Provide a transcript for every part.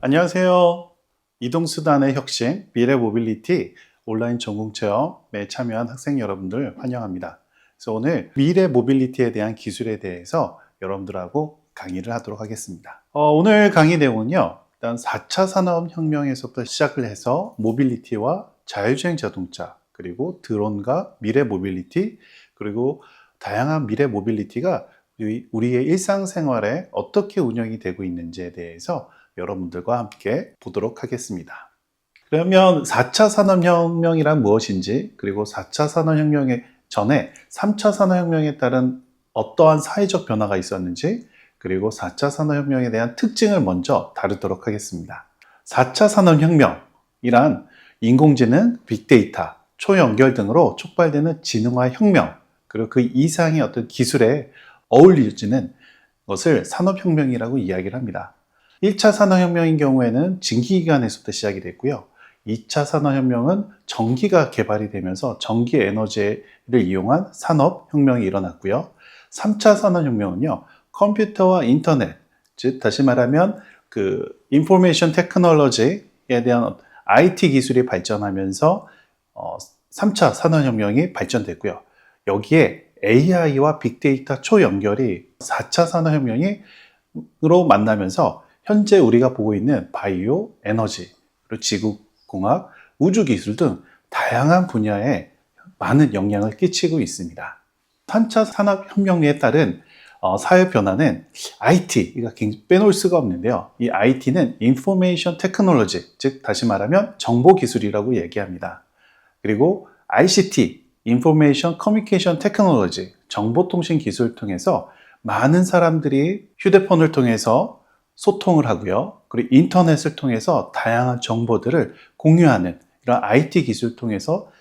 안녕하세요. 이동수단의 혁신, 미래 모빌리티 온라인 전공체험에 참여한 학생 여러분들 환영합니다. 그래서 오늘 미래 모빌리티에 대한 기술에 대해서 여러분들하고 강의를 하도록 하겠습니다. 오늘 강의 내용은요. 일단 4차 산업혁명에서부터 시작을 해서 모빌리티와 자율주행 자동차, 그리고 드론과 미래 모빌리티, 그리고 다양한 미래 모빌리티가 우리의 일상생활에 어떻게 운영이 되고 있는지에 대해서 여러분들과 함께 보도록 하겠습니다. 그러면 4차 산업혁명이란 무엇인지, 그리고 4차 산업혁명 전에 3차 산업혁명에 따른 어떠한 사회적 변화가 있었는지, 그리고 4차 산업혁명에 대한 특징을 먼저 다루도록 하겠습니다. 4차 산업혁명이란 인공지능, 빅데이터, 초연결 등으로 촉발되는 진흥화 혁명, 그리고 그 이상의 어떤 기술에 어울려지는 것을 산업혁명이라고 이야기를 합니다. 1차 산업혁명인 경우에는 증기기관에서부터 시작이 됐고요. 2차 산업혁명은 전기가 개발이 되면서 전기 에너지를 이용한 산업혁명이 일어났고요. 3차 산업혁명은요, 컴퓨터와 인터넷, 즉 다시 말하면 인포메이션 테크놀로지에 대한 IT 기술이 발전하면서 3차 산업혁명이 발전됐고요. 여기에 AI와 빅데이터 초연결이 4차 산업혁명으로 만나면서 현재 우리가 보고 있는 바이오, 에너지, 그리고 지구공학, 우주기술 등 다양한 분야에 많은 영향을 끼치고 있습니다. 3차 산업혁명에 따른 사회 변화는 IT가 빼놓을 수가 없는데요. 이 IT는 인포메이션 테크놀로지, 즉 다시 말하면 정보기술이라고 얘기합니다. 그리고 ICT, 인포메이션 커뮤니케이션 테크놀로지, 정보통신 기술을 통해서 많은 사람들이 휴대폰을 통해서 소통을 하고요. 그리고 인터넷을 통해서 다양한 정보들을 공유하는 이런 IT 기술을 통해서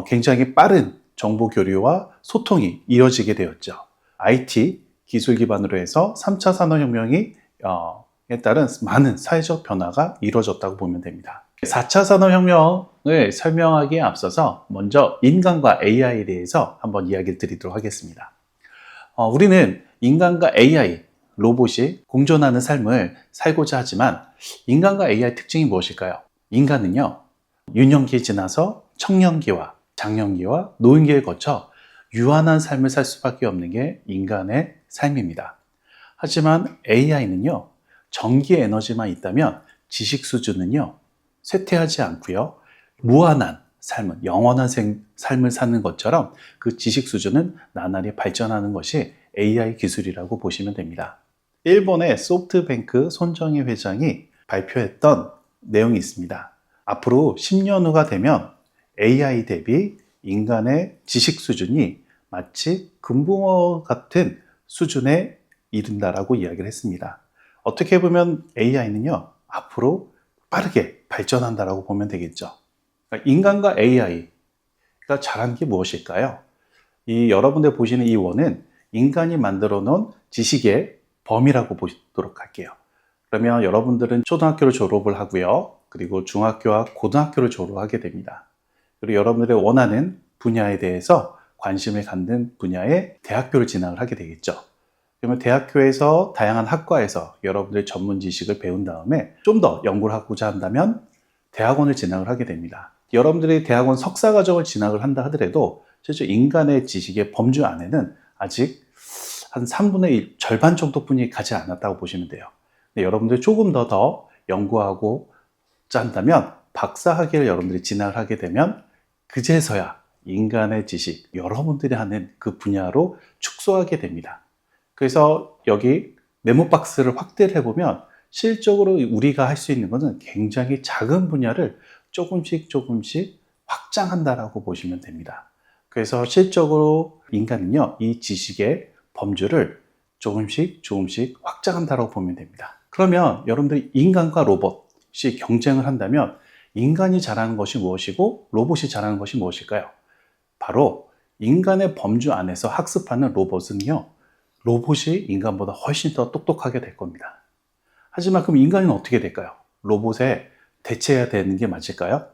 굉장히 빠른 정보 교류와 소통이 이루어지게 되었죠. IT 기술 기반으로 해서 3차 산업혁명에 따른 많은 사회적 변화가 이루어졌다고 보면 됩니다. 4차 산업혁명을 설명하기에 앞서서 먼저 인간과 AI에 대해서 한번 이야기를 드리도록 하겠습니다. 우리는 인간과 AI, 로봇이 공존하는 삶을 살고자 하지만 인간과 AI의 특징이 무엇일까요? 인간은요, 유년기에 지나서 청년기와 장년기와 노인기를 거쳐 유한한 삶을 살 수밖에 없는 게 인간의 삶입니다. 하지만 AI는요, 전기 에너지만 있다면 지식 수준은요, 쇠퇴하지 않고요, 무한한 삶은, 영원한 삶을 사는 것처럼 그 지식 수준은 나날이 발전하는 것이 AI 기술이라고 보시면 됩니다. 일본의 소프트뱅크 손정희 회장이 발표했던 내용이 있습니다. 앞으로 10년 후가 되면 AI 대비 인간의 지식 수준이 마치 금붕어 같은 수준에 이른다라고 이야기를 했습니다. 어떻게 보면 AI는요, 앞으로 빠르게 발전한다라고 보면 되겠죠. 인간과 AI가 잘한 게 무엇일까요? 여러분들 보시는 이 원은 인간이 만들어 놓은 지식의 범위라고 보도록 할게요. 그러면 여러분들은 초등학교를 졸업을 하고요. 그리고 중학교와 고등학교를 졸업하게 됩니다. 그리고 여러분들의 원하는 분야에 대해서 관심을 갖는 분야에 대학교를 진학을 하게 되겠죠. 그러면 대학교에서 다양한 학과에서 여러분들의 전문 지식을 배운 다음에 좀 더 연구를 하고자 한다면 대학원을 진학을 하게 됩니다. 여러분들이 대학원 석사과정을 진학을 한다 하더라도 실제 인간의 지식의 범주 안에는 아직 한 3분의 1, 절반 정도뿐이 가지 않았다고 보시면 돼요. 여러분들이 조금 더 연구하고자 한다면 박사학위를 여러분들이 진학을 하게 되면 그제서야 인간의 지식, 여러분들이 하는 그 분야로 축소하게 됩니다. 그래서 여기 네모박스를 확대를 해보면 실적으로 우리가 할 수 있는 것은 굉장히 작은 분야를 조금씩 확장한다라고 보시면 됩니다. 그래서 실적으로 인간은요, 이 지식의 범주를 조금씩 확장한다라고 보면 됩니다. 그러면 여러분들이 인간과 로봇이 경쟁을 한다면 인간이 잘하는 것이 무엇이고 로봇이 잘하는 것이 무엇일까요? 바로 인간의 범주 안에서 학습하는 로봇은요, 로봇이 인간보다 훨씬 더 똑똑하게 될 겁니다. 하지만 그럼 인간은 어떻게 될까요? 로봇에 대체해야 되는 게 맞을까요?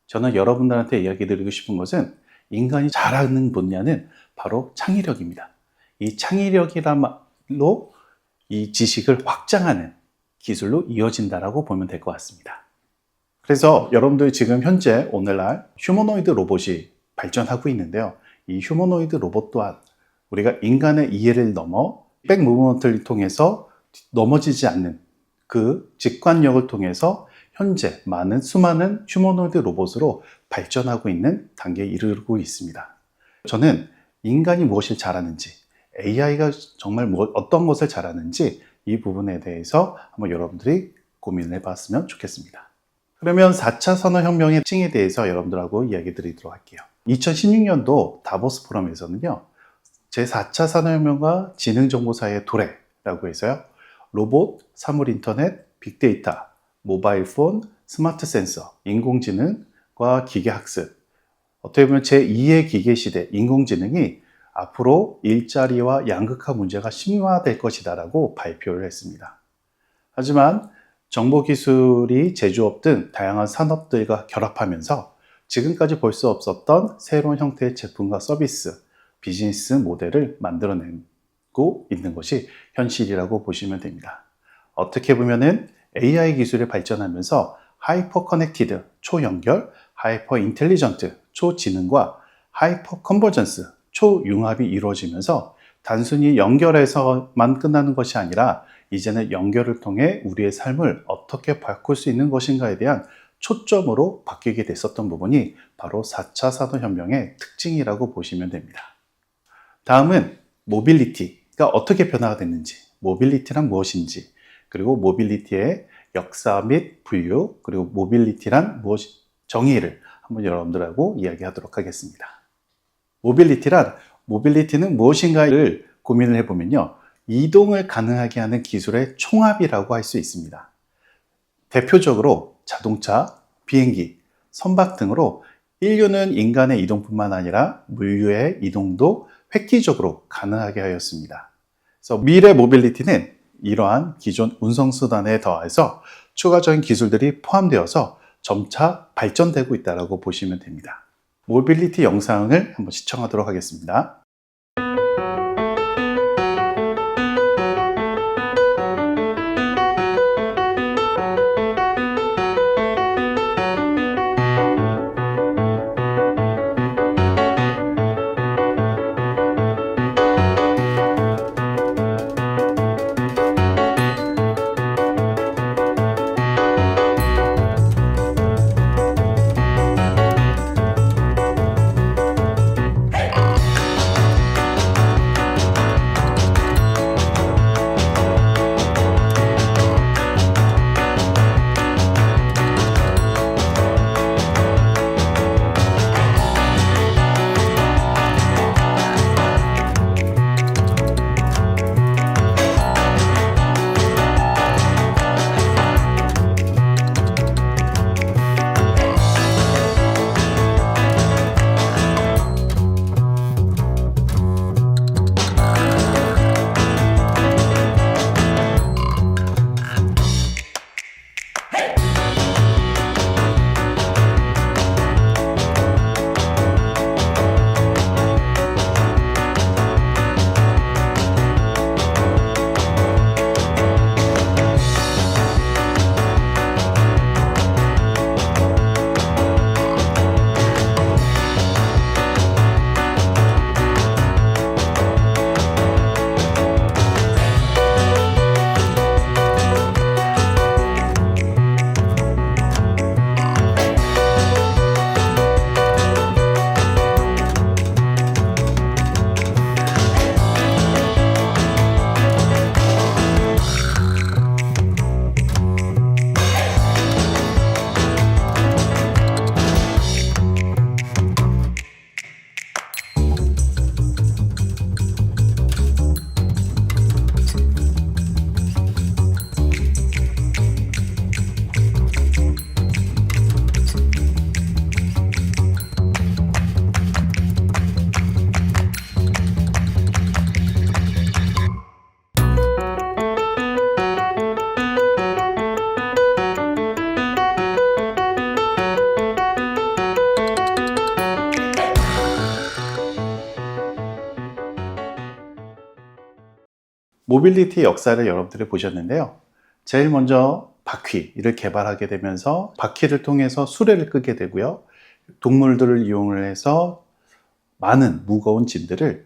저는 여러분들한테 이야기 드리고 싶은 것은 인간이 잘하는 분야는 바로 창의력입니다. 이 창의력이란 말로 이 지식을 확장하는 기술로 이어진다라고 보면 될 것 같습니다. 그래서 여러분들 지금 현재 오늘날 휴머노이드 로봇이 발전하고 있는데요. 이 휴머노이드 로봇 또한 우리가 인간의 이해를 넘어 백 무브먼트를 통해서 넘어지지 않는 그 직관력을 통해서 현재 수많은 휴머노이드 로봇으로 발전하고 있는 단계에 이르고 있습니다. 저는 인간이 무엇을 잘하는지, AI가 정말 어떤 것을 잘하는지 이 부분에 대해서 한번 여러분들이 고민을 해봤으면 좋겠습니다. 그러면 4차 산업혁명의 특징에 대해서 여러분들하고 이야기 드리도록 할게요. 2016년도 다보스 포럼에서는요, 제4차 산업혁명과 지능정보 사이의 도래라고 해서요, 로봇, 사물인터넷, 빅데이터, 모바일폰, 스마트 센서, 인공지능과 기계학습, 어떻게 보면 제2의 기계시대, 인공지능이 앞으로 일자리와 양극화 문제가 심화될 것이다 라고 발표를 했습니다. 하지만 정보기술이 제조업 등 다양한 산업들과 결합하면서 지금까지 볼 수 없었던 새로운 형태의 제품과 서비스, 비즈니스 모델을 만들어내고 있는 것이 현실이라고 보시면 됩니다. 어떻게 보면은 AI 기술이 발전하면서 하이퍼 커넥티드, 초연결, 하이퍼 인텔리전트, 초지능과 하이퍼 컨버전스, 초융합이 이루어지면서 단순히 연결해서만 끝나는 것이 아니라 이제는 연결을 통해 우리의 삶을 어떻게 바꿀 수 있는 것인가에 대한 초점으로 바뀌게 됐었던 부분이 바로 4차 산업혁명의 특징이라고 보시면 됩니다. 다음은 모빌리티가 어떻게 변화가 됐는지, 모빌리티란 무엇인지, 그리고 모빌리티의 역사 및 분류, 그리고 모빌리티란 정의를 한번 여러분들하고 이야기하도록 하겠습니다. 모빌리티는 무엇인가를 고민을 해보면요, 이동을 가능하게 하는 기술의 총합이라고 할 수 있습니다. 대표적으로 자동차, 비행기, 선박 등으로 인류는 인간의 이동뿐만 아니라 물류의 이동도 획기적으로 가능하게 하였습니다. 그래서 미래 모빌리티는 이러한 기존 운송수단에 더해서 추가적인 기술들이 포함되어서 점차 발전되고 있다고 보시면 됩니다. 모빌리티 영상을 한번 시청하도록 하겠습니다. 모빌리티 역사를 여러분들이 보셨는데요. 제일 먼저 바퀴를 개발하게 되면서 바퀴를 통해서 수레를 끄게 되고요. 동물들을 이용을 해서 많은 무거운 짐들을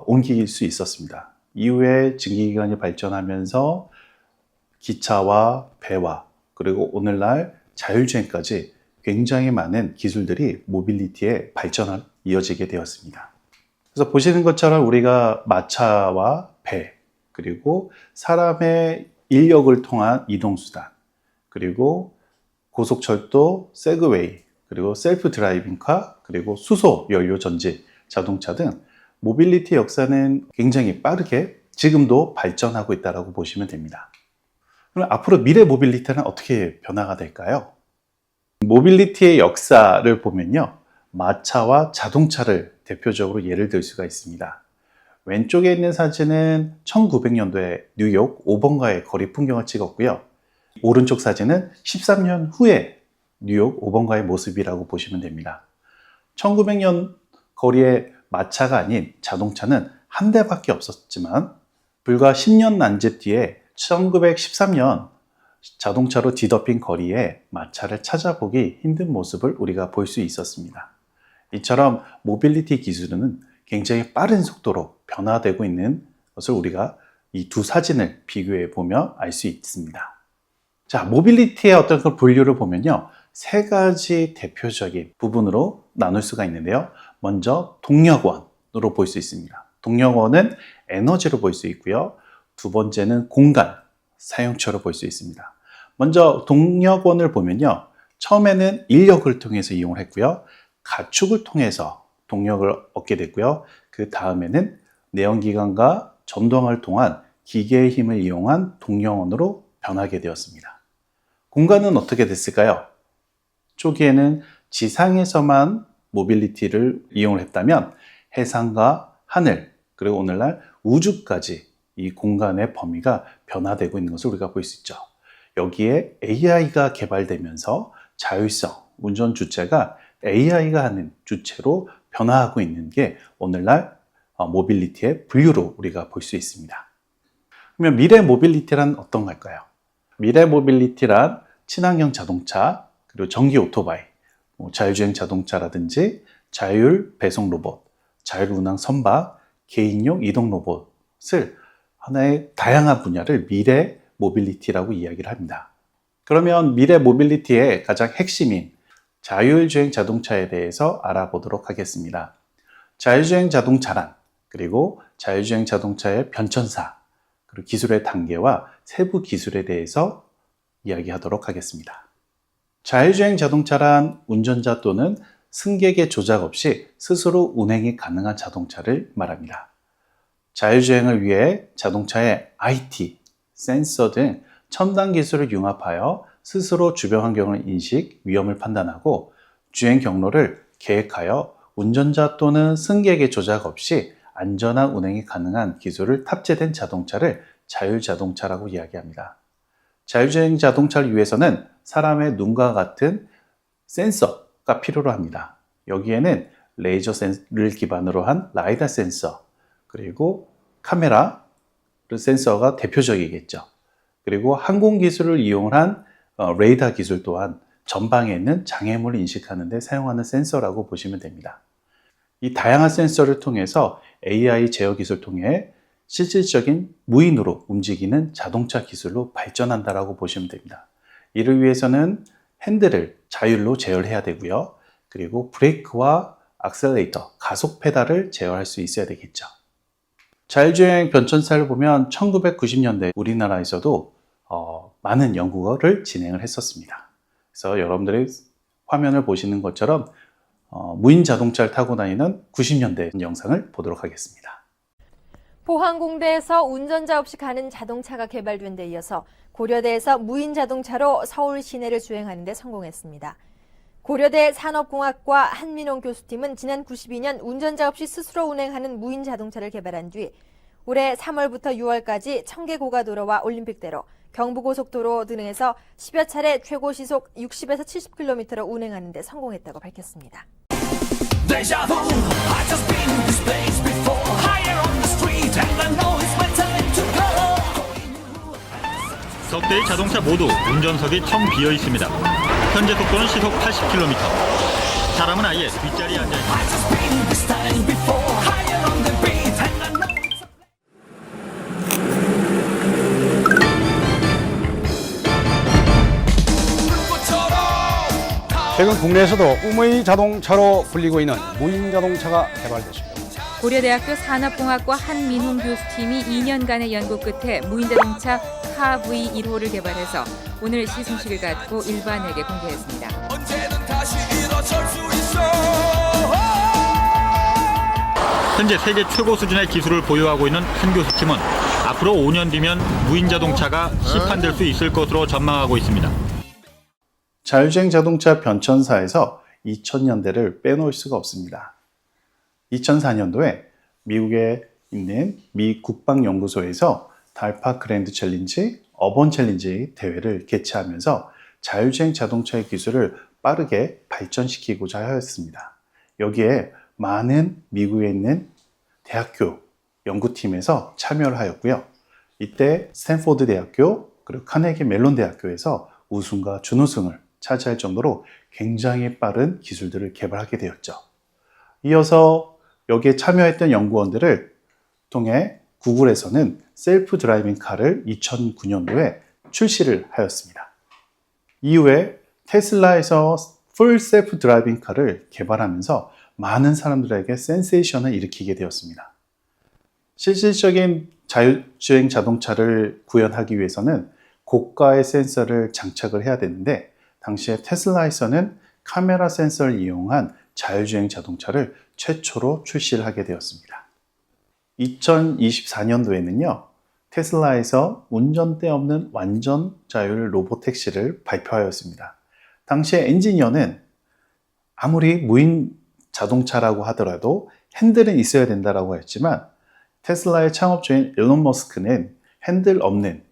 옮길 수 있었습니다. 이후에 증기기관이 발전하면서 기차와 배와 그리고 오늘날 자율주행까지 굉장히 많은 기술들이 모빌리티의 발전을 이어지게 되었습니다. 그래서 보시는 것처럼 우리가 마차와 배, 그리고 사람의 인력을 통한 이동수단, 그리고 고속철도, 세그웨이, 그리고 셀프 드라이빙카, 그리고 수소 연료 전지 자동차 등 모빌리티 역사는 굉장히 빠르게 지금도 발전하고 있다고 보시면 됩니다. 그럼 앞으로 미래 모빌리티는 어떻게 변화가 될까요? 모빌리티의 역사를 보면요, 마차와 자동차를 대표적으로 예를 들 수가 있습니다. 왼쪽에 있는 사진은 1900년도에 뉴욕 5번가의 거리 풍경을 찍었고요. 오른쪽 사진은 13년 후에 뉴욕 5번가의 모습이라고 보시면 됩니다. 1900년 거리의 마차가 아닌 자동차는 한 대밖에 없었지만 불과 10년 난제 뒤에 1913년 자동차로 뒤덮인 거리에 마차를 찾아보기 힘든 모습을 우리가 볼 수 있었습니다. 이처럼 모빌리티 기술은 굉장히 빠른 속도로 변화되고 있는 것을 우리가 이 두 사진을 비교해 보며 알 수 있습니다. 자, 모빌리티의 어떤 그 분류를 보면요, 세 가지 대표적인 부분으로 나눌 수가 있는데요. 먼저 동력원으로 볼 수 있습니다. 동력원은 에너지로 볼 수 있고요. 두 번째는 공간, 사용처로 볼 수 있습니다. 먼저 동력원을 보면요, 처음에는 인력을 통해서 이용을 했고요. 가축을 통해서 동력을 얻게 됐고요. 그 다음에는 내연기관과 전동을 통한 기계의 힘을 이용한 동력원으로 변하게 되었습니다. 공간은 어떻게 됐을까요? 초기에는 지상에서만 모빌리티를 이용을 했다면 해상과 하늘, 그리고 오늘날 우주까지 이 공간의 범위가 변화되고 있는 것을 우리가 볼 수 있죠. 여기에 AI가 개발되면서 자율성, 운전 주체가 AI가 하는 주체로 변화하고 있는 게 오늘날 모빌리티의 분류로 우리가 볼 수 있습니다. 그러면 미래 모빌리티란 어떤 걸까요? 미래 모빌리티란 친환경 자동차, 그리고 전기 오토바이, 자율주행 자동차라든지 자율 배송 로봇, 자율 운항 선박, 개인용 이동 로봇을 하나의 다양한 분야를 미래 모빌리티라고 이야기를 합니다. 그러면 미래 모빌리티의 가장 핵심인 자율주행 자동차에 대해서 알아보도록 하겠습니다. 자율주행 자동차란, 그리고 자율주행 자동차의 변천사, 그리고 기술의 단계와 세부 기술에 대해서 이야기하도록 하겠습니다. 자율주행 자동차란 운전자 또는 승객의 조작 없이 스스로 운행이 가능한 자동차를 말합니다. 자율주행을 위해 자동차에 IT, 센서 등 첨단 기술을 융합하여 스스로 주변 환경을 인식, 위험을 판단하고 주행 경로를 계획하여 운전자 또는 승객의 조작 없이 안전한 운행이 가능한 기술을 탑재된 자동차를 자율자동차라고 이야기합니다. 자율주행 자동차를 위해서는 사람의 눈과 같은 센서가 필요로 합니다. 여기에는 레이저를 기반으로 한 라이다 센서, 그리고 카메라 센서가 대표적이겠죠. 그리고 항공 기술을 이용한 레이더 기술 또한 전방에 있는 장애물을 인식하는 데 사용하는 센서라고 보시면 됩니다. 이 다양한 센서를 통해서 AI 제어 기술을 통해 실질적인 무인으로 움직이는 자동차 기술로 발전한다라고 보시면 됩니다. 이를 위해서는 핸들을 자율로 제어해야 되고요. 그리고 브레이크와 악셀레이터, 가속 페달을 제어할 수 있어야 되겠죠. 자율주행 변천사를 보면 1990년대 우리나라에서도 많은 연구를 진행을 했었습니다. 그래서 여러분들이 화면을 보시는 것처럼 무인 자동차를 타고 다니는 90년대 영상을 보도록 하겠습니다. 포항공대에서 운전자 없이 가는 자동차가 개발된 데 이어서 고려대에서 무인 자동차로 서울 시내를 주행하는 데 성공했습니다. 고려대 산업공학과 한민홍 교수팀은 지난 92년 운전자 없이 스스로 운행하는 무인 자동차를 개발한 뒤 올해 3월부터 6월까지 청계고가도로와 올림픽대로, 경부고속도로 등에서 10여 차례 최고 시속 60에서 70km로 운행하는 데 성공했다고 밝혔습니다. 석 대의 자동차 모두 운전석이 텅 비어 있습니다. 현재 속도는 시속 80km. 사람은 아예 뒷자리에 앉아 있습니다. 최근 국내에서도 꿈의 자동차로 불리고 있는 무인 자동차가 개발됐습니다. 고려대학교 산업공학과 한민홍 교수팀이 2년간의 연구 끝에 무인자동차 카V 1호를 개발해서 오늘 시승식을 갖고 일반에게 공개했습니다. 현재 세계 최고 수준의 기술을 보유하고 있는 한 교수팀은 앞으로 5년 뒤면 무인 자동차가 시판될 수 있을 것으로 전망하고 있습니다. 자율주행 자동차 변천사에서 2000년대를 빼놓을 수가 없습니다. 2004년도에 미국에 있는 미 국방연구소에서 달파 그랜드 챌린지, 어번 챌린지 대회를 개최하면서 자율주행 자동차의 기술을 빠르게 발전시키고자 하였습니다. 여기에 많은 미국에 있는 대학교 연구팀에서 참여를 하였고요. 이때 스탠포드 대학교 그리고 카네기 멜론 대학교에서 우승과 준우승을 차지할 정도로 굉장히 빠른 기술들을 개발하게 되었죠. 이어서 여기에 참여했던 연구원들을 통해 구글에서는 셀프 드라이빙 카를 2009년도에 출시를 하였습니다. 이후에 테슬라에서 풀 셀프 드라이빙 카를 개발하면서 많은 사람들에게 센세이션을 일으키게 되었습니다. 실질적인 자율주행 자동차를 구현하기 위해서는 고가의 센서를 장착을 해야 되는데 당시에 테슬라에서는 카메라 센서를 이용한 자율주행 자동차를 최초로 출시를 하게 되었습니다. 2024년도에는요, 테슬라에서 운전대 없는 완전 자율 로보택시를 발표하였습니다. 당시에 엔지니어는 아무리 무인 자동차라고 하더라도 핸들은 있어야 된다고 했지만 테슬라의 창업주인 일론 머스크는 핸들 없는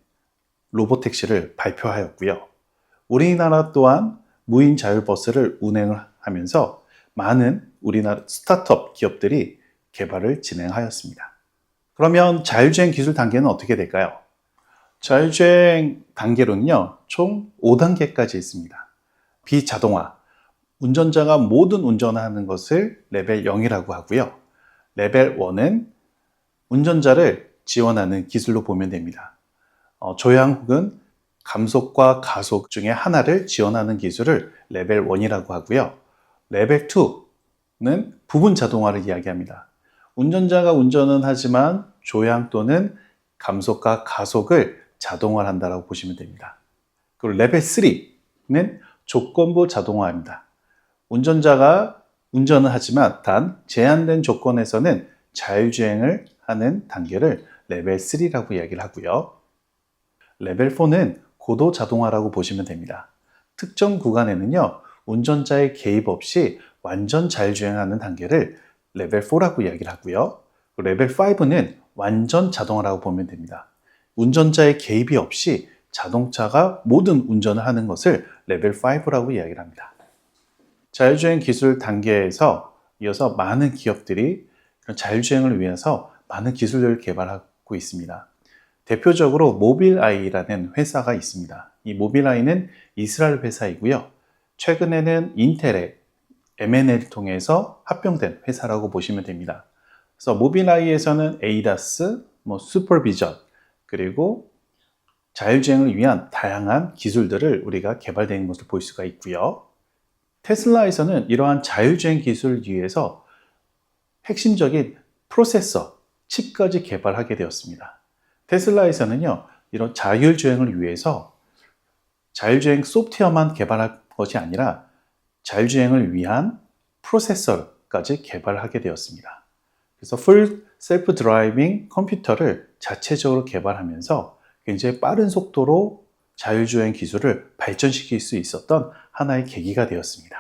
로보택시를 발표하였고요. 우리나라 또한 무인 자율버스를 운행을 하면서 많은 우리나라 스타트업 기업들이 개발을 진행하였습니다. 그러면 자율주행 기술 단계는 어떻게 될까요? 자율주행 단계로는요, 총 5단계까지 있습니다. 비자동화, 운전자가 모든 운전하는 것을 레벨 0이라고 하고요. 레벨 1은 운전자를 지원하는 기술로 보면 됩니다. 조향 혹은 감속과 가속 중에 하나를 지원하는 기술을 레벨 1이라고 하고요. 레벨 2는 부분 자동화를 이야기합니다. 운전자가 운전은 하지만 조향 또는 감속과 가속을 자동화를 한다고 보시면 됩니다. 그리고 레벨 3는 조건부 자동화입니다. 운전자가 운전을 하지만 단 제한된 조건에서는 자율주행을 하는 단계를 레벨 3라고 이야기를 하고요. 레벨 4는 고도 자동화라고 보시면 됩니다. 특정 구간에는요, 운전자의 개입 없이 완전 자율주행하는 단계를 레벨 4라고 이야기를 하고요. 레벨 5는 완전 자동화라고 보면 됩니다. 운전자의 개입이 없이 자동차가 모든 운전을 하는 것을 레벨 5라고 이야기를 합니다. 자율주행 기술 단계에서 이어서 많은 기업들이 자율주행을 위해서 많은 기술들을 개발하고 있습니다. 대표적으로 모빌아이라는 회사가 있습니다. 이 모빌아이는 이스라엘 회사이고요. 최근에는 인텔의 M&A를 통해서 합병된 회사라고 보시면 됩니다. 그래서 모빌아이에서는 ADAS, 슈퍼비전, 그리고 자율주행을 위한 다양한 기술들을 우리가 개발되는 것을 볼 수가 있고요. 테슬라에서는 이러한 자율주행 기술을 위해서 핵심적인 프로세서, 칩까지 개발하게 되었습니다. 테슬라에서는요, 이런 자율주행을 위해서 자율주행 소프트웨어만 개발할 것이 아니라 자율주행을 위한 프로세서까지 개발하게 되었습니다. 그래서 풀 셀프 드라이빙 컴퓨터를 자체적으로 개발하면서 굉장히 빠른 속도로 자율주행 기술을 발전시킬 수 있었던 하나의 계기가 되었습니다.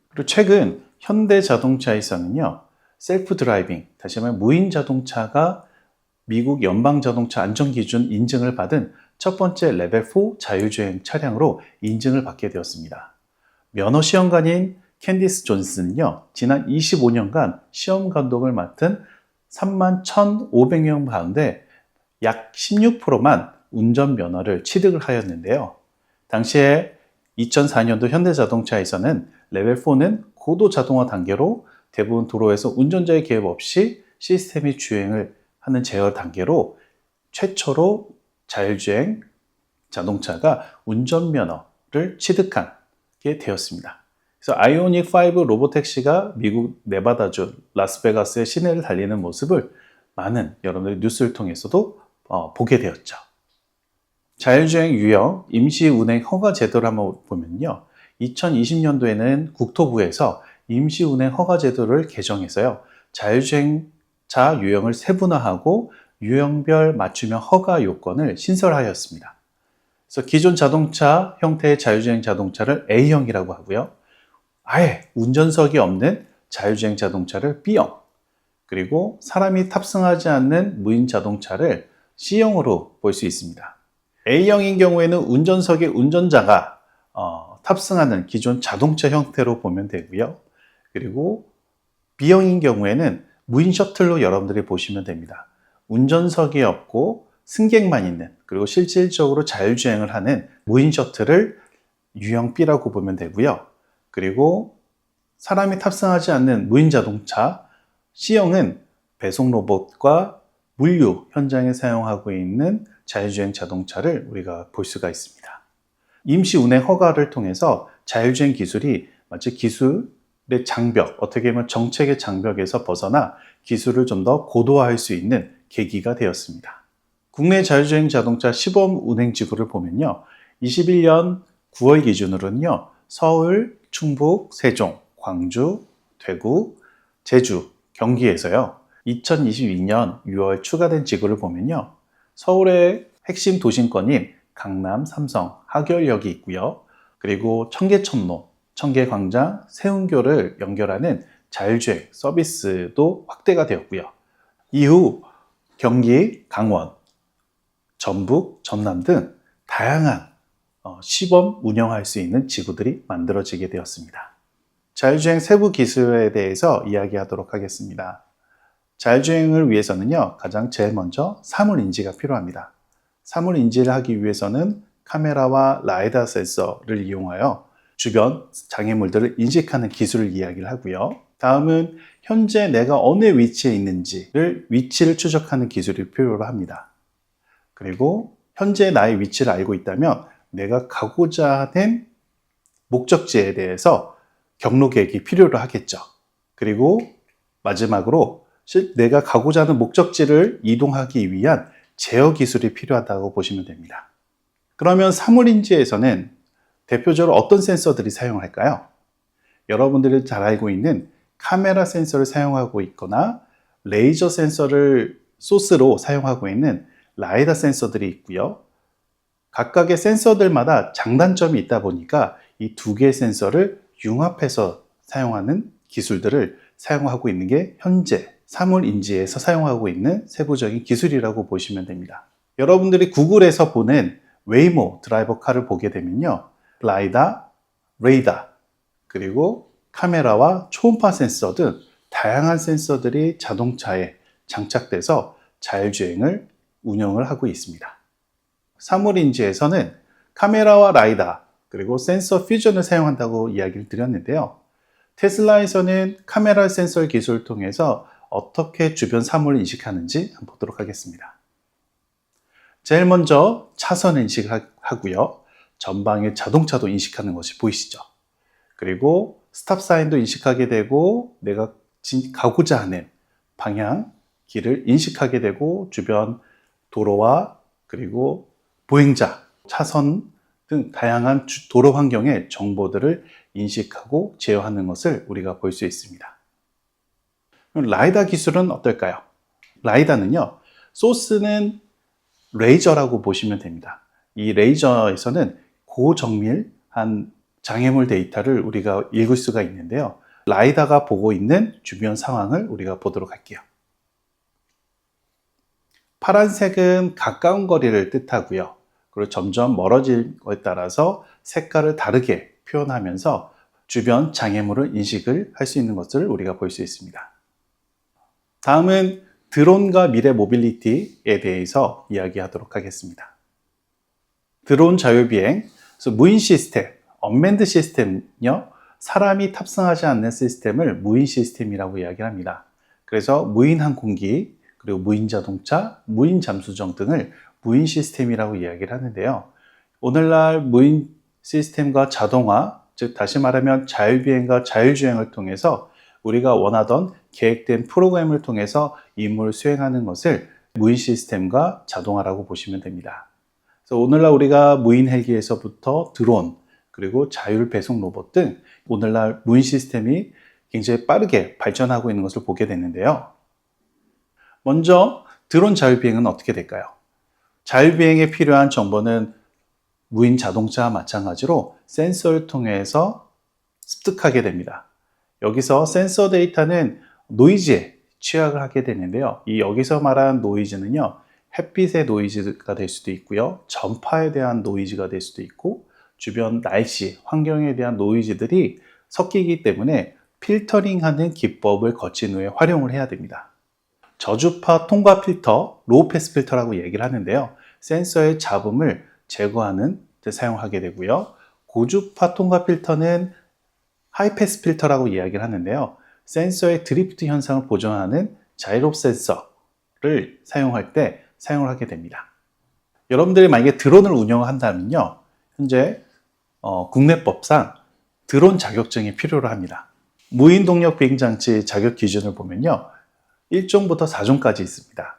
그리고 최근 현대자동차에서는요, 셀프 드라이빙, 다시 말하면 무인 자동차가 미국 연방자동차 안전기준 인증을 받은 첫 번째 레벨 4 자율주행 차량으로 인증을 받게 되었습니다. 면허 시험관인 캔디스 존슨은요, 지난 25년간 시험 감독을 맡은 31,500명 가운데 약 16%만 운전면허를 취득을 하였는데요. 당시에 2004년도 현대자동차에서는 레벨 4는 고도 자동화 단계로 대부분 도로에서 운전자의 개입 없이 시스템이 주행을 하는 제어 단계로 최초로 자율주행 자동차가 운전면허를 취득하게 되었습니다. 그래서 아이오닉5 로보택시가 미국 네바다주 라스베가스의 시내를 달리는 모습을 많은 여러분들이 뉴스를 통해서도 보게 되었죠. 자율주행 유형 임시 운행 허가 제도를 한번 보면요. 2020년도에는 국토부에서 임시 운행 허가 제도를 개정해서요. 자율주행차 유형을 세분화하고 유형별 맞춤형 허가 요건을 신설하였습니다. 그래서 기존 자동차 형태의 자율주행 자동차를 A형이라고 하고요. 아예 운전석이 없는 자율주행 자동차를 B형, 그리고 사람이 탑승하지 않는 무인 자동차를 C형으로 볼 수 있습니다. A형인 경우에는 운전석에 운전자가 탑승하는 기존 자동차 형태로 보면 되고요. 그리고 B형인 경우에는 무인 셔틀로 여러분들이 보시면 됩니다. 운전석이 없고 승객만 있는, 그리고 실질적으로 자율주행을 하는 무인 셔틀을 유형 B라고 보면 되고요. 그리고 사람이 탑승하지 않는 무인 자동차 C형은 배송 로봇과 물류 현장에 사용하고 있는 자율주행 자동차를 우리가 볼 수가 있습니다. 임시 운행 허가를 통해서 자율주행 기술이 마치 기술의 장벽, 어떻게 보면 정책의 장벽에서 벗어나 기술을 좀 더 고도화할 수 있는 계기가 되었습니다. 국내 자율주행 자동차 시범 운행 지구를 보면요. 21년 9월 기준으로는요. 서울, 충북, 세종, 광주, 대구, 제주, 경기에서요. 2022년 6월 추가된 지구를 보면요. 서울의 핵심 도심권인 강남, 삼성, 하결역이 있고요. 그리고 청계천로, 청계광장, 세운교를 연결하는 자율주행 서비스도 확대가 되었고요. 이후 경기, 강원, 전북, 전남 등 다양한 시범 운영할 수 있는 지구들이 만들어지게 되었습니다. 자율주행 세부 기술에 대해서 이야기하도록 하겠습니다. 자율주행을 위해서는요, 가장 제일 먼저 사물인지가 필요합니다. 사물인지를 하기 위해서는 카메라와 라이다 센서를 이용하여 주변 장애물들을 인식하는 기술을 이야기를 하고요. 다음은 현재 내가 어느 위치에 있는지를 위치를 추적하는 기술이 필요로 합니다. 그리고 현재 나의 위치를 알고 있다면 내가 가고자 하는 목적지에 대해서 경로 계획이 필요로 하겠죠. 그리고 마지막으로 내가 가고자 하는 목적지를 이동하기 위한 제어 기술이 필요하다고 보시면 됩니다. 그러면 사물인지에서는 대표적으로 어떤 센서들이 사용할까요? 여러분들이 잘 알고 있는 카메라 센서를 사용하고 있거나 레이저 센서를 소스로 사용하고 있는 라이다 센서들이 있고요. 각각의 센서들마다 장단점이 있다 보니까 이 두 개의 센서를 융합해서 사용하는 기술들을 사용하고 있는 게 현재 사물인지에서 사용하고 있는 세부적인 기술이라고 보시면 됩니다. 여러분들이 구글에서 보는 웨이모 드라이버 카를 보게 되면요. 라이다, 레이다, 그리고 카메라와 초음파 센서 등 다양한 센서들이 자동차에 장착돼서 자율주행을 운영을 하고 있습니다. 사물인지에서는 카메라와 라이다, 그리고 센서 퓨전을 사용한다고 이야기를 드렸는데요. 테슬라에서는 카메라 센서 기술을 통해서 어떻게 주변 사물을 인식하는지 한번 보도록 하겠습니다. 제일 먼저 차선 인식을 하고요. 전방의 자동차도 인식하는 것이 보이시죠? 그리고 스탑 사인도 인식하게 되고 내가 가고자 하는 방향, 길을 인식하게 되고 주변 도로와 그리고 보행자, 차선 등 다양한 도로 환경의 정보들을 인식하고 제어하는 것을 우리가 볼 수 있습니다. 그럼 라이다 기술은 어떨까요? 라이다는요, 소스는 레이저라고 보시면 됩니다. 이 레이저에서는 고정밀한 장애물 데이터를 우리가 읽을 수가 있는데요. 라이다가 보고 있는 주변 상황을 우리가 보도록 할게요. 파란색은 가까운 거리를 뜻하고요. 그리고 점점 멀어질 것에 따라서 색깔을 다르게 표현하면서 주변 장애물을 인식을 할 수 있는 것을 우리가 볼 수 있습니다. 다음은 드론과 미래 모빌리티에 대해서 이야기하도록 하겠습니다. 드론 자율비행, 그래서 무인 시스템, 언맨드 시스템은요, 사람이 탑승하지 않는 시스템을 무인 시스템이라고 이야기를 합니다. 그래서 무인 항공기, 그리고 무인 자동차, 무인 잠수정 등을 무인 시스템이라고 이야기를 하는데요. 오늘날 무인 시스템과 자동화, 즉 다시 말하면 자율비행과 자율주행을 통해서 우리가 원하던 계획된 프로그램을 통해서 임무를 수행하는 것을 무인 시스템과 자동화라고 보시면 됩니다. 그래서 오늘날 우리가 무인 헬기에서부터 드론, 그리고 자율 배송 로봇 등 오늘날 무인 시스템이 굉장히 빠르게 발전하고 있는 것을 보게 되는데요. 먼저 드론 자율비행은 어떻게 될까요? 자율비행에 필요한 정보는 무인 자동차와 마찬가지로 센서를 통해서 습득하게 됩니다. 여기서 센서 데이터는 노이즈에 취약을 하게 되는데요. 이 여기서 말하는 노이즈는요, 햇빛의 노이즈가 될 수도 있고요, 전파에 대한 노이즈가 될 수도 있고, 주변 날씨, 환경에 대한 노이즈들이 섞이기 때문에 필터링하는 기법을 거친 후에 활용을 해야 됩니다. 저주파 통과 필터, 로우 패스 필터라고 얘기를 하는데요. 센서의 잡음을 제거하는 데 사용하게 되고요. 고주파 통과 필터는 하이 패스 필터라고 이야기를 하는데요. 센서의 드리프트 현상을 보정하는 자이로 센서를 사용할 때 사용을 하게 됩니다. 여러분들이 만약에 드론을 운영한다면요, 현재 국내법상 드론 자격증이 필요로 합니다. 무인 동력 비행장치 자격 기준을 보면요, 1종부터 4종까지 있습니다.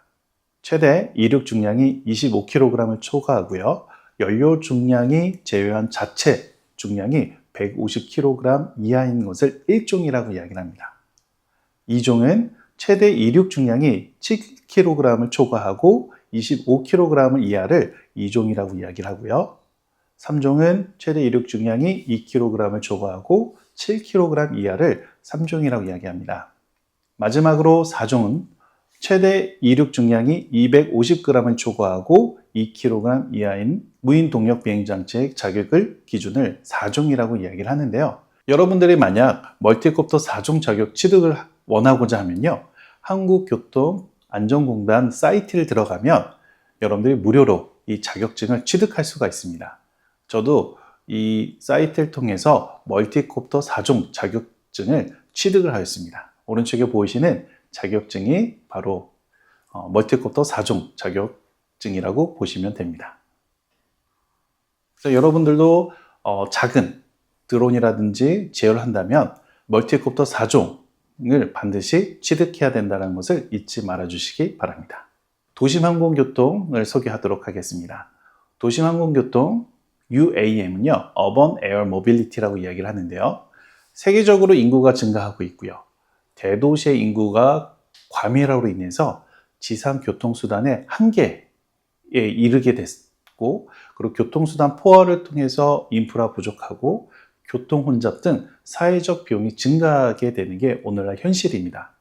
최대 이륙 중량이 25kg을 초과하고요, 연료 중량이 제외한 자체 중량이 150kg 이하인 것을 1종이라고 이야기를 합니다. 2종은 최대 이륙 중량이 7kg을 초과하고 25kg 이하를 2종이라고 이야기를 하고요. 3종은 최대 이륙 중량이 2kg을 초과하고 7kg 이하를 3종이라고 이야기합니다. 마지막으로 4종은 최대 이륙 중량이 250g을 초과하고 2kg 이하인 무인 동력 비행장치의 자격을 기준을 4종이라고 이야기를 하는데요. 여러분들이 만약 멀티콥터 4종 자격 취득을 원하고자 하면요, 한국교통안전공단 사이트를 들어가면 여러분들이 무료로 이 자격증을 취득할 수가 있습니다. 저도 이 사이트를 통해서 멀티콥터 4종 자격증을 취득을 하였습니다. 오른쪽에 보이시는 자격증이 바로 멀티콥터 4종 자격증이라고 보시면 됩니다. 그래서 여러분들도 작은 드론이라든지 제어를 한다면 멀티콥터 4종을 반드시 취득해야 된다는 것을 잊지 말아 주시기 바랍니다. 도심항공교통을 소개하도록 하겠습니다. 도심항공교통 UAM은요, Urban Air Mobility라고 이야기를 하는데요. 세계적으로 인구가 증가하고 있고요. 대도시의 인구가 과밀화로 인해서 지상 교통수단의 한계에 이르게 됐고, 그리고 교통수단 포화를 통해서 인프라 부족하고 교통 혼잡 등 사회적 비용이 증가하게 되는 게 오늘날 현실입니다.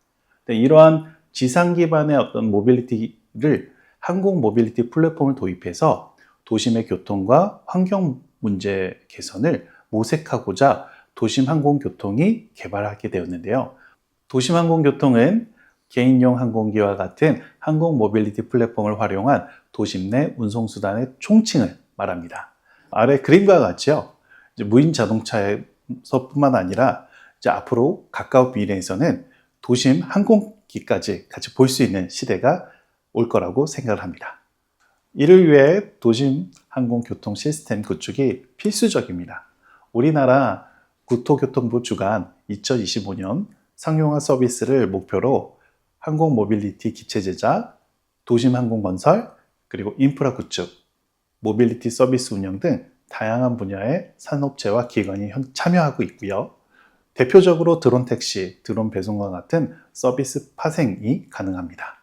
이러한 지상 기반의 어떤 모빌리티를 항공 모빌리티 플랫폼을 도입해서 도심의 교통과 환경 문제 개선을 모색하고자 도심항공교통이 개발하게 되었는데요. 도심항공교통은 개인용 항공기와 같은 항공 모빌리티 플랫폼을 활용한 도심 내 운송수단의 총칭을 말합니다. 아래 그림과 같이요, 이제 무인 자동차에서뿐만 아니라 이제 앞으로 가까운 미래에서는 도심 항공기까지 같이 볼 수 있는 시대가 올 거라고 생각을 합니다. 이를 위해 도심 항공교통 시스템 구축이 필수적입니다. 우리나라 국토교통부 주관 2025년 상용화 서비스를 목표로 항공 모빌리티 기체 제작, 도심 항공 건설, 그리고 인프라 구축, 모빌리티 서비스 운영 등 다양한 분야의 산업체와 기관이 참여하고 있고요. 대표적으로 드론 택시, 드론 배송과 같은 서비스 파생이 가능합니다.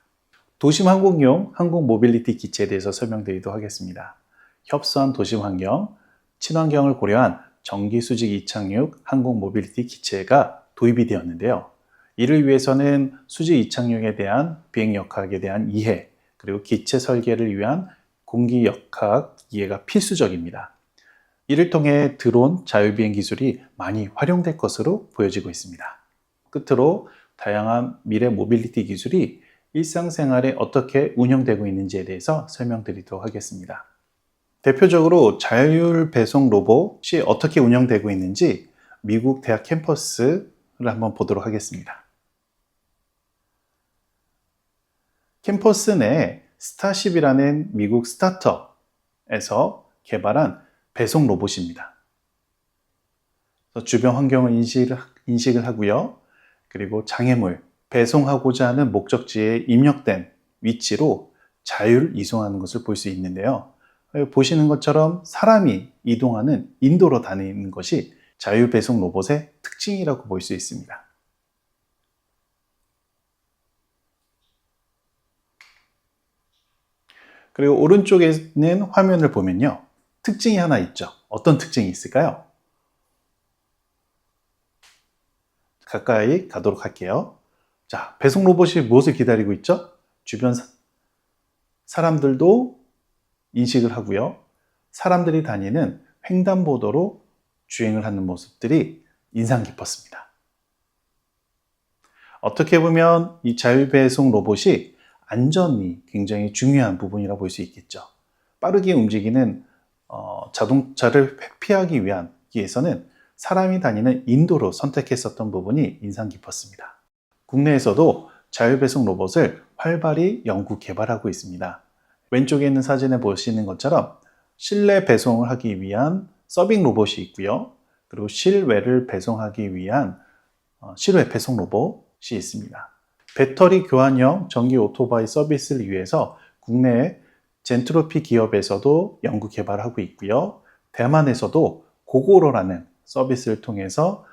도심 항공용 항공 모빌리티 기체에 대해서 설명드리도록 하겠습니다. 협소한 도심 환경, 친환경을 고려한 전기 수직 이착륙 항공 모빌리티 기체가 도입이 되었는데요. 이를 위해서는 수직 이착륙에 대한 비행 역학에 대한 이해, 그리고 기체 설계를 위한 공기 역학 이해가 필수적입니다. 이를 통해 드론 자율비행 기술이 많이 활용될 것으로 보여지고 있습니다. 끝으로 다양한 미래 모빌리티 기술이 일상생활에 어떻게 운영되고 있는지에 대해서 설명드리도록 하겠습니다. 대표적으로 자율 배송 로봇이 어떻게 운영되고 있는지 미국 대학 캠퍼스를 한번 보도록 하겠습니다. 캠퍼스 내 스타쉽이라는 미국 스타트업에서 개발한 배송 로봇입니다. 주변 환경을 인식을 하고요. 그리고 장애물, 배송하고자 하는 목적지에 입력된 위치로 자율 이송하는 것을 볼 수 있는데요. 보시는 것처럼 사람이 이동하는 인도로 다니는 것이 자율 배송 로봇의 특징이라고 볼 수 있습니다. 그리고 오른쪽에 있는 화면을 보면요. 특징이 하나 있죠. 어떤 특징이 있을까요? 가까이 가도록 할게요. 자, 배송 로봇이 무엇을 기다리고 있죠? 주변 사람들도 인식을 하고요. 사람들이 다니는 횡단보도로 주행을 하는 모습들이 인상 깊었습니다. 어떻게 보면 이 자율배송 로봇이 안전이 굉장히 중요한 부분이라고 볼 수 있겠죠. 빠르게 움직이는 자동차를 회피하기 위해서는 사람이 다니는 인도로 선택했었던 부분이 인상 깊었습니다. 국내에서도 자율배송 로봇을 활발히 연구 개발하고 있습니다. 왼쪽에 있는 사진에 보시는 것처럼 실내 배송을 하기 위한 서빙 로봇이 있고요. 그리고 실외를 배송하기 위한 실외 배송 로봇이 있습니다. 배터리 교환형 전기 오토바이 서비스를 위해서 국내 젠트로피 기업에서도 연구 개발하고 있고요. 대만에서도 고고로라는 서비스를 통해서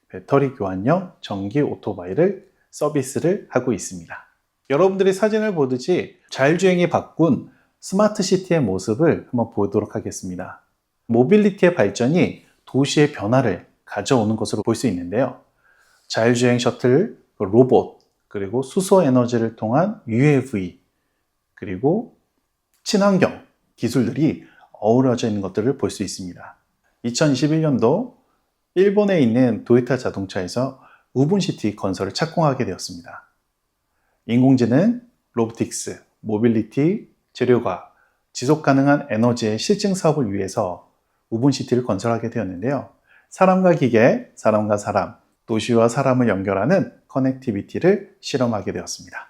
배터리 교환형 전기 오토바이를 서비스를 하고 있습니다. 여러분들이 사진을 보듯이 자율주행이 바꾼 스마트 시티의 모습을 한번 보도록 하겠습니다. 모빌리티의 발전이 도시의 변화를 가져오는 것으로 볼 수 있는데요. 자율주행 셔틀, 로봇, 그리고 수소 에너지를 통한 UAV, 그리고 친환경 기술들이 어우러져 있는 것들을 볼 수 있습니다. 2021년도 일본에 있는 도요타 자동차에서 우분시티 건설을 착공하게 되었습니다. 인공지능, 로보틱스, 모빌리티, 재료과학, 지속가능한 에너지의 실증 사업을 위해서 우분시티를 건설하게 되었는데요. 사람과 기계, 사람과 사람, 도시와 사람을 연결하는 커넥티비티를 실험하게 되었습니다.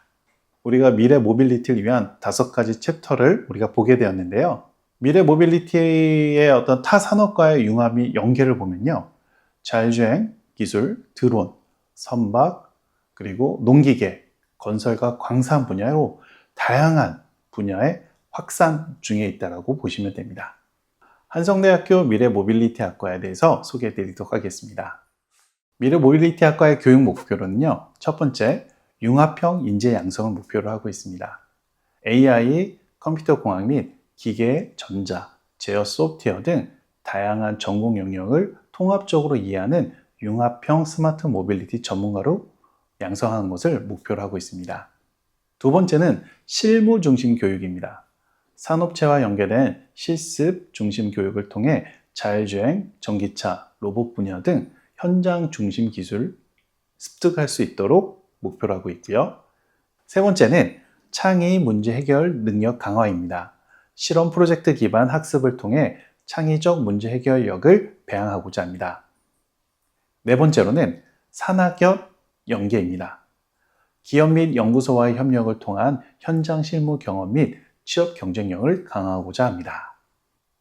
우리가 미래 모빌리티를 위한 5가지 챕터를 우리가 보게 되었는데요. 미래 모빌리티의 어떤 타 산업과의 융합이 연계를 보면요. 자율주행 기술, 드론, 선박, 그리고 농기계, 건설과 광산 분야로 다양한 분야의 확산 중에 있다고 보시면 됩니다. 한성대학교 미래 모빌리티 학과에 대해서 소개해 드리도록 하겠습니다. 미래 모빌리티 학과의 교육 목표로는요. 첫 번째, 융합형 인재 양성을 목표로 하고 있습니다. AI, 컴퓨터 공학 및 기계, 전자, 제어 소프트웨어 등 다양한 전공 영역을 통합적으로 이해하는 융합형 스마트 모빌리티 전문가로 양성하는 것을 목표로 하고 있습니다. 두 번째는 실무 중심 교육입니다. 산업체와 연계된 실습 중심 교육을 통해 자율주행, 전기차, 로봇 분야 등 현장 중심 기술 습득할 수 있도록 목표로 하고 있고요. 세 번째는 창의 문제 해결 능력 강화입니다. 실험 프로젝트 기반 학습을 통해 창의적 문제 해결력을 배양하고자 합니다. 네 번째로는 산학연 연계입니다. 기업 및 연구소와의 협력을 통한 현장 실무 경험 및 취업 경쟁력을 강화하고자 합니다.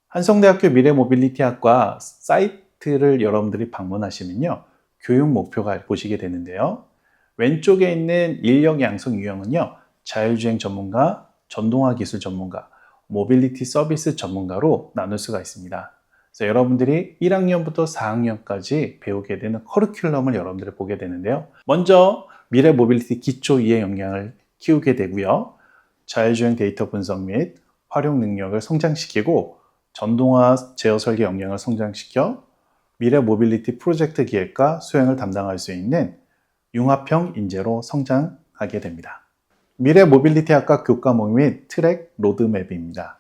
한성대학교 미래모빌리티학과 사이트를 여러분들이 방문하시면요. 교육 목표가 보시게 되는데요. 왼쪽에 있는 인력 양성 유형은요. 자율주행 전문가, 전동화 기술 전문가, 모빌리티 서비스 전문가로 나눌 수가 있습니다. 그래서 여러분들이 1학년부터 4학년까지 배우게 되는 커리큘럼을 여러분들이 보게 되는데요. 먼저 미래 모빌리티 기초 이해 역량을 키우게 되고요. 자율주행 데이터 분석 및 활용 능력을 성장시키고 전동화 제어 설계 역량을 성장시켜 미래 모빌리티 프로젝트 기획과 수행을 담당할 수 있는 융합형 인재로 성장하게 됩니다. 미래 모빌리티 학과 교과목 및 트랙 로드맵입니다.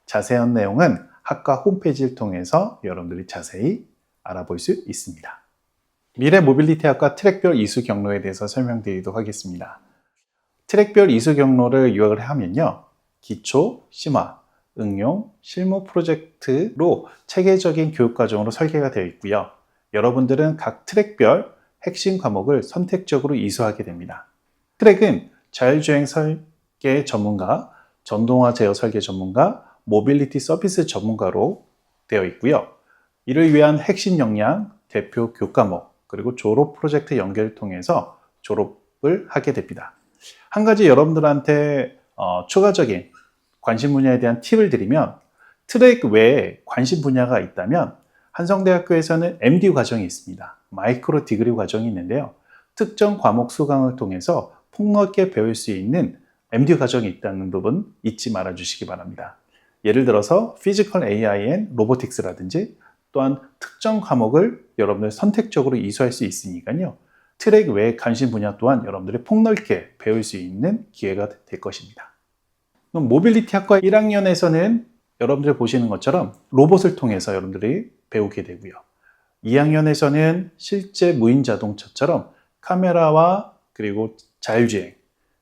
자세한 내용은 학과 홈페이지를 통해서 여러분들이 자세히 알아볼 수 있습니다. 미래 모빌리티 학과 트랙별 이수 경로에 대해서 설명드리도록 하겠습니다. 트랙별 이수 경로를 요약을 하면요. 기초, 심화, 응용, 실무 프로젝트로 체계적인 교육과정으로 설계가 되어 있고요. 여러분들은 각 트랙별 핵심 과목을 선택적으로 이수하게 됩니다. 트랙은 자율주행 설계 전문가, 전동화 제어 설계 전문가, 모빌리티 서비스 전문가로 되어 있고요. 이를 위한 핵심 역량, 대표 교과목, 그리고 졸업 프로젝트 연결을 통해서 졸업을 하게 됩니다. 한 가지 여러분들한테 추가적인 관심 분야에 대한 팁을 드리면, 트랙 외에 관심 분야가 있다면 한성대학교에서는 MD 과정이 있습니다. 마이크로 디그리 과정이 있는데요. 특정 과목 수강을 통해서 폭넓게 배울 수 있는 MD 과정이 있다는 부분 잊지 말아 주시기 바랍니다. 예를 들어서 피지컬 AI 앤 로보틱스라든지 또한 특정 과목을 여러분들 선택적으로 이수할 수 있으니까요. 트랙 외의 관심 분야 또한 여러분들이 폭넓게 배울 수 있는 기회가 될 것입니다. 그럼 모빌리티 학과 1학년에서는 여러분들이 보시는 것처럼 로봇을 통해서 여러분들이 배우게 되고요. 2학년에서는 실제 무인 자동차처럼 카메라와 그리고 자율주행,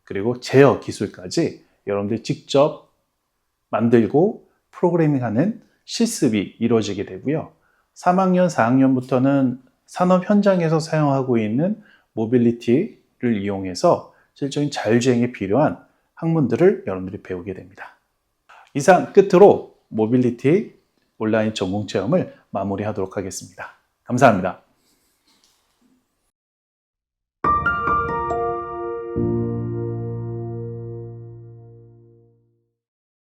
그리고 제어 기술까지 여러분들이 직접 만들고 프로그래밍하는 실습이 이루어지게 되고요. 3학년, 4학년부터는 산업 현장에서 사용하고 있는 모빌리티를 이용해서 실제인 자율주행에 필요한 학문들을 여러분들이 배우게 됩니다. 이상 끝으로 모빌리티 온라인 전공 체험을 마무리하도록 하겠습니다. 감사합니다.